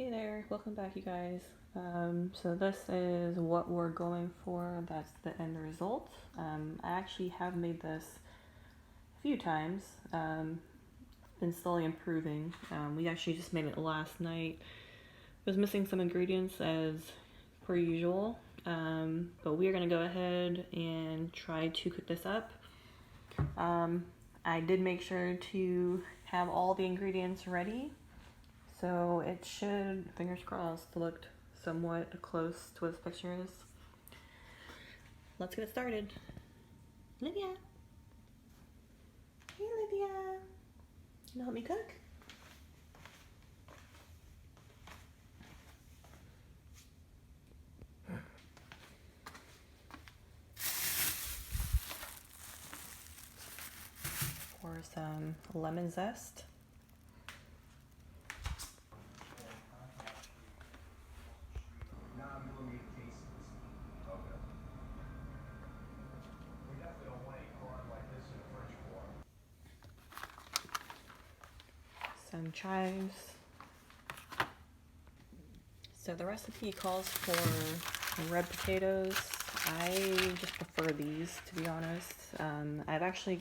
Hey there, welcome back you guys. So this is what we're going for. That's the end result. I actually have made this a few times, been slowly improving. We actually just made it last night. Was missing some ingredients as per usual, but we are going to go ahead and try to cook this up. I did make sure to have all the ingredients ready. So it should, fingers crossed, look somewhat close to what this picture is. Let's get it started. Olivia. Hey Olivia. You help me cook? Pour some lemon zest. Some chives. So the recipe calls for red potatoes. I just prefer these, to be honest. I've actually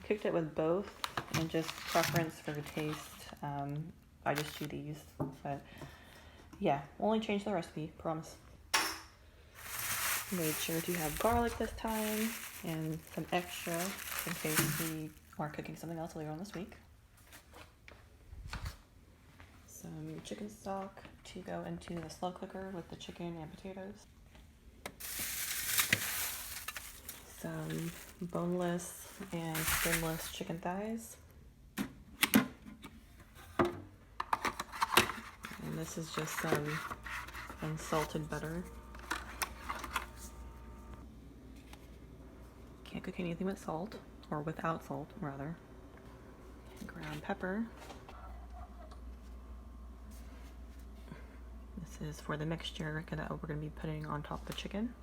cooked it with both, and just preference for taste. I just do these, but yeah, only change the recipe, promise. Made sure to have garlic this time and some extra in case we are cooking something else later on this week. Some chicken stock to go into the slow cooker with the chicken and potatoes. Some boneless and skinless chicken thighs. And this is just some unsalted butter. Can't cook anything with salt, or without salt, rather. Ground pepper. This is for the mixture that we're going to be putting on top of the chicken.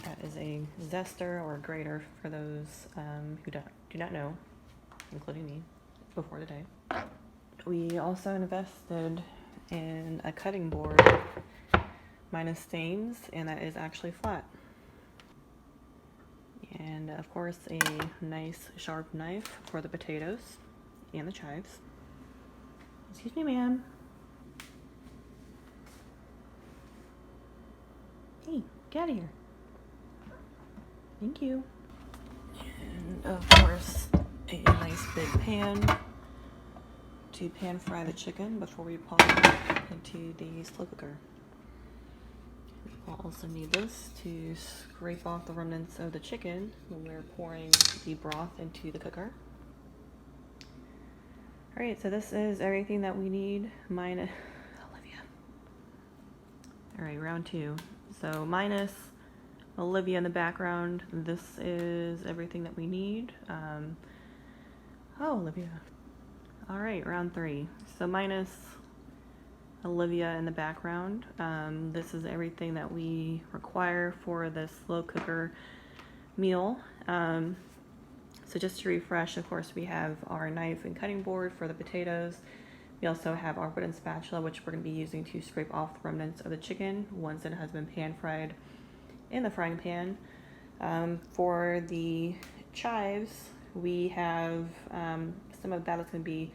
That is a zester or grater for those who do not know, including me, before today. We also invested in a cutting board minus stains, and that is actually flat. And of course a nice sharp knife for the potatoes and the chives. Excuse me, ma'am. Hey, get out of here. Thank you. And of course a nice big pan to pan fry the chicken before we pop it into the slow cooker. We'll also need this to scrape off the remnants of the chicken when we're pouring the broth into the cooker. Alright, so this is everything that we need. Olivia. Alright, round two. So minus Olivia in the background, this is everything that we need. Olivia. Alright, round three. So minus Olivia in the background, this is everything that we require for this slow cooker meal. So just to refresh, of course, we have our knife and cutting board for the potatoes. We also have our wooden spatula, which we're going to be using to scrape off the remnants of the chicken once it has been pan fried in the frying pan. For the chives, we have some of that is going to be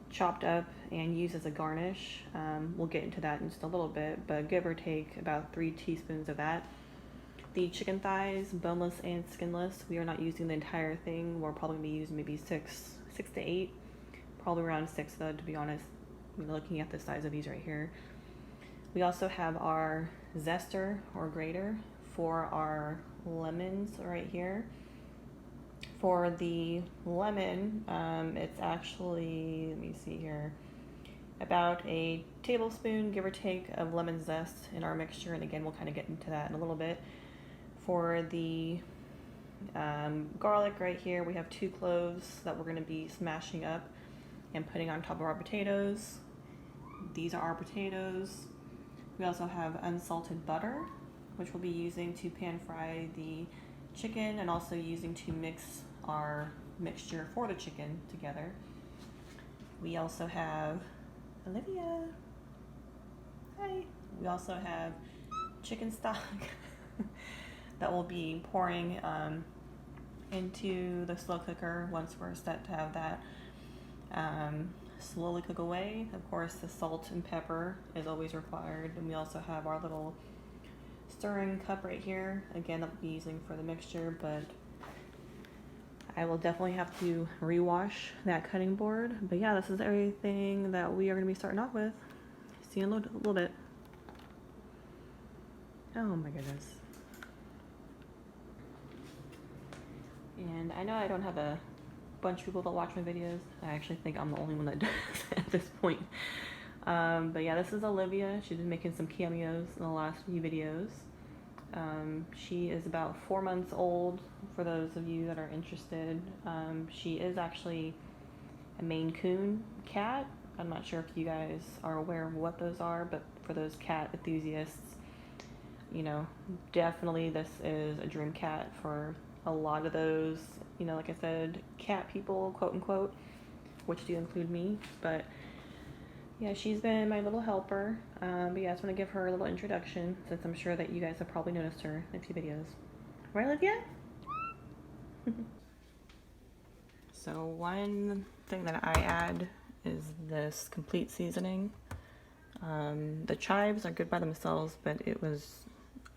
chopped up and used as a garnish. We'll get into that in just a little bit, but give or take about 3 teaspoons of that. The chicken thighs, boneless and skinless, we are not using the entire thing. We're probably going to be using maybe six to 8, probably around 6 though, to be honest. I'm looking at the size of these right here. We also have our zester or grater for our lemons right here. For the lemon, it's actually, let me see here, about a tablespoon, give or take, of lemon zest in our mixture. And again, we'll kind of get into that in a little bit. For the garlic right here, we have 2 cloves that we're going to be smashing up and putting on top of our potatoes. These are our potatoes. We also have unsalted butter, which we'll be using to pan fry the chicken and also using to mix our mixture for the chicken together. We also have Olivia. Hi. We also have chicken stock that we'll be pouring into the slow cooker once we're set to have that slowly cook away. Of course, the salt and pepper is always required, and we also have our little stirring cup right here. Again, I'll be using for the mixture, but I will definitely have to rewash that cutting board. But yeah, this is everything that we are going to be starting off with. See you in a little bit. Oh my goodness. And I know I don't have a bunch of people that watch my videos. I actually think I'm the only one that does at this point. But yeah, this is Olivia. She's been making some cameos in the last few videos. She is about 4 months old, for those of you that are interested. She is actually a Maine Coon cat. I'm not sure if you guys are aware of what those are, but for those cat enthusiasts, you know, definitely this is a dream cat for a lot of those, you know, like I said, cat people, quote unquote, which do include me. But yeah, she's been my little helper. But yeah, I just want to give her a little introduction, since I'm sure that you guys have probably noticed her in a few videos. Right, Olivia? So one thing that I add is this complete seasoning. The chives are good by themselves, but it was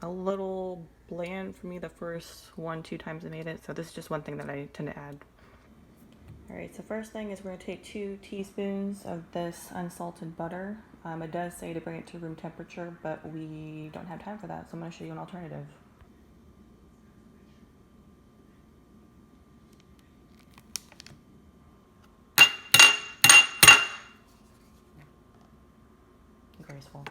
a little bland for me the first 1-2 times I made it. So this is just one thing that I tend to add. Alright, so first thing is we're going to take 2 teaspoons of this unsalted butter. It does say to bring it to room temperature, but we don't have time for that, so I'm going to show you an alternative. Graceful.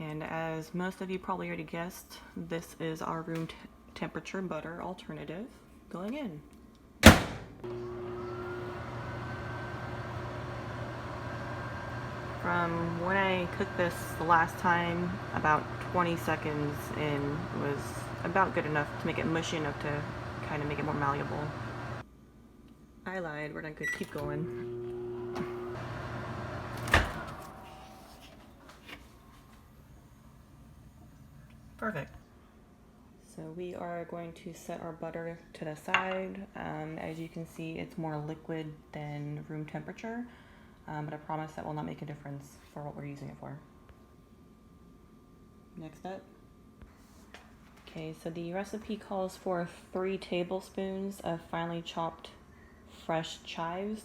And as most of you probably already guessed, this is our room temperature butter alternative going in. From when I cooked this the last time, about 20 seconds in was about good enough to make it mushy enough to kind of make it more malleable. I lied, we're not good. Keep going. Perfect. So we are going to set our butter to the side. As you can see, it's more liquid than room temperature. But I promise that will not make a difference for what we're using it for. Next up. Okay, so the recipe calls for 3 tablespoons of finely chopped fresh chives.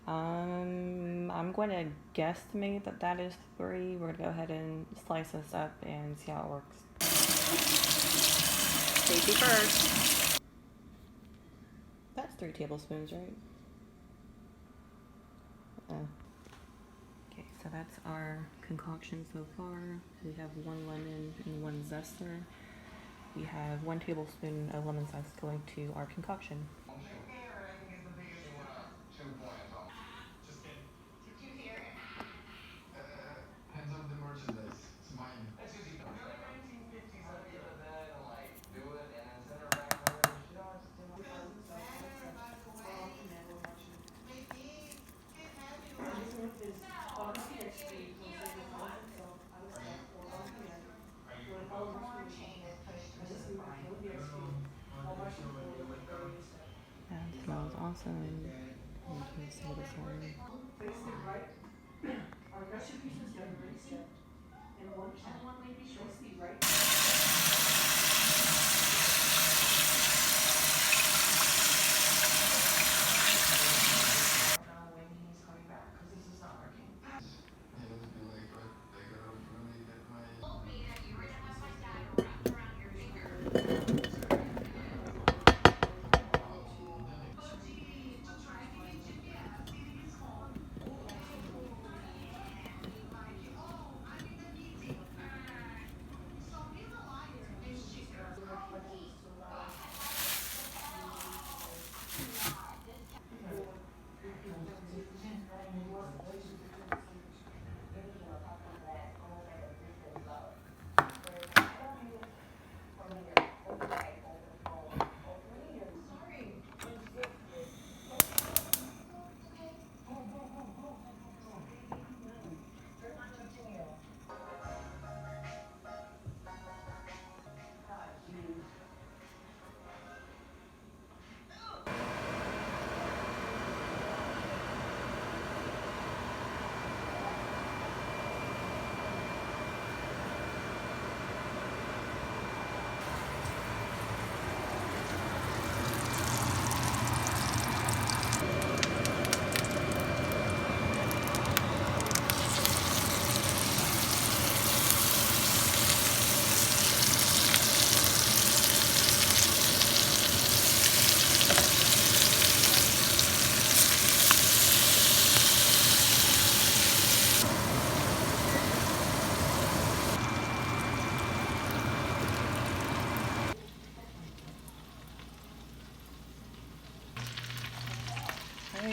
I'm going to guesstimate that that is 3. We're going to go ahead and slice this up and see how it works. Safety first. That's 3 tablespoons, right? Okay, so that's our concoction so far. We have 1 lemon and 1 zester. We have 1 tablespoon of lemon zest going to our concoction. Did you hear it? Hands off the merchandise. It's mine. That's easy. Really 1950s up here. That and like do it and then send her back over and shit. By the way, maybe get happy to watch. That smells awesome. Our recipe says you have a ready step, and only one way to be sure. Right? When he's coming back, because this is not working. Yeah, let's be like, but I gotta really get my. Told me that you were gonna have my dad wrapped around your finger.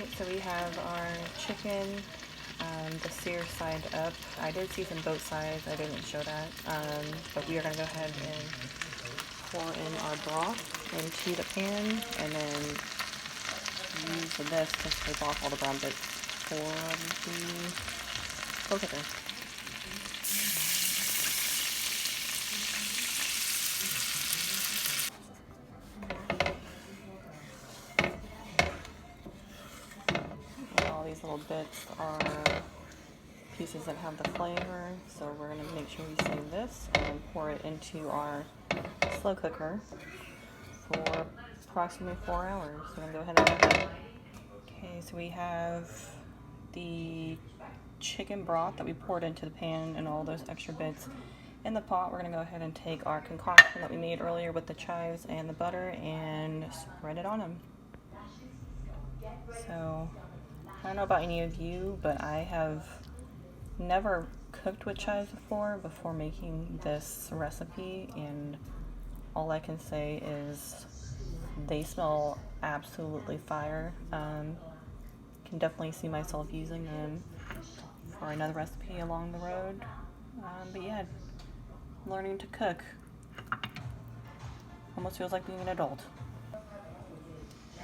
Alright, so we have our chicken, the sear side up. I did season both sides, I didn't show that. But we are going to go ahead and pour in our broth into the pan and then use this to scrape off all the brown bits for the slow cooker. All these little bits are pieces that have the flavor, so we're going to make sure we save this and pour it into our slow cooker for approximately 4 hours. So I'm going to go ahead and do that. Okay, so we have the chicken broth that we poured into the pan and all those extra bits in the pot. We're going to go ahead and take our concoction that we made earlier with the chives and the butter and spread it on them. So I don't know about any of you, but I have never cooked with chives before making this recipe, and all I can say is they smell absolutely fire. Can definitely see myself using them for another recipe along the road. But yeah, learning to cook almost feels like being an adult.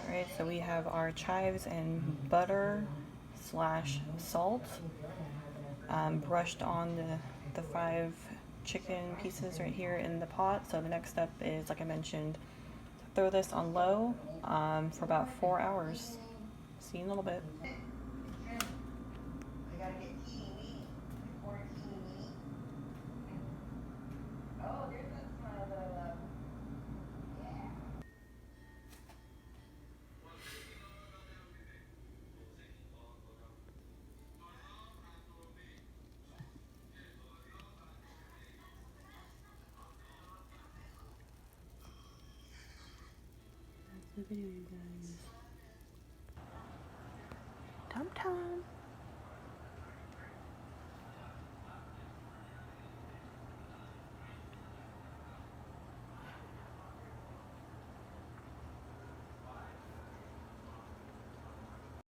Alright, so we have our chives and butter / salt brushed on the 5 chicken pieces right here in the pot. So the next step is, like I mentioned, throw this on low for about 4 hours. See you in a little bit. I gotta get teeny weeny. Or teeny weeny. Oh, there's that smile that I love. Yeah. The video, you guys. Tom Tom.